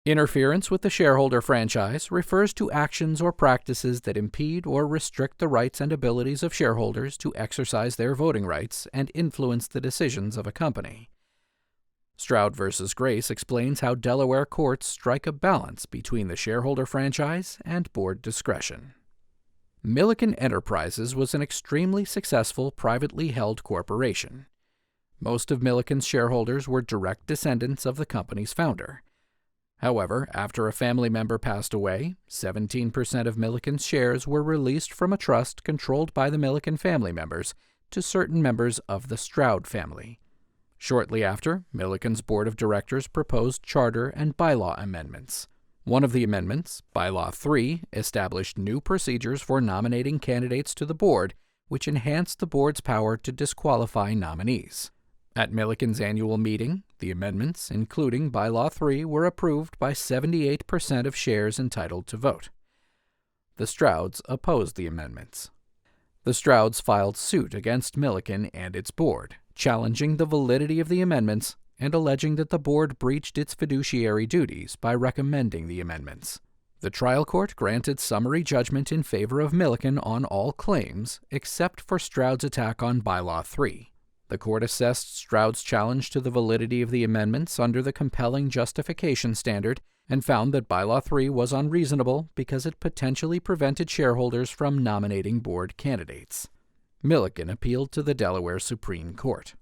Interference with the shareholder franchise refers to actions or practices that impede or restrict the rights and abilities of shareholders to exercise their voting rights and influence the decisions of a company. Stroud v. Grace explains how Delaware courts strike a balance between the shareholder franchise and board discretion. Milliken Enterprises was an extremely successful privately held corporation. Most of Milliken's shareholders were direct descendants of the company's founder. However, after a family member passed away, 17% of Milliken's shares were released from a trust controlled by the Milliken family members to certain members of the Stroud family. Shortly after, Milliken's board of directors proposed charter and bylaw amendments. One of the amendments, Bylaw 3, established new procedures for nominating candidates to the board, which enhanced the board's power to disqualify nominees. At Milliken's annual meeting, the amendments, including Bylaw 3, were approved by 78% of shares entitled to vote. The Strouds opposed the amendments. The Strouds filed suit against Milliken and its board, challenging the validity of the amendments and alleging that the board breached its fiduciary duties by recommending the amendments. The trial court granted summary judgment in favor of Milliken on all claims except for Stroud's attack on Bylaw 3. The court assessed Stroud's challenge to the validity of the amendments under the compelling justification standard and found that Bylaw 3 was unreasonable because it potentially prevented shareholders from nominating board candidates. Milliken appealed to the Delaware Supreme Court.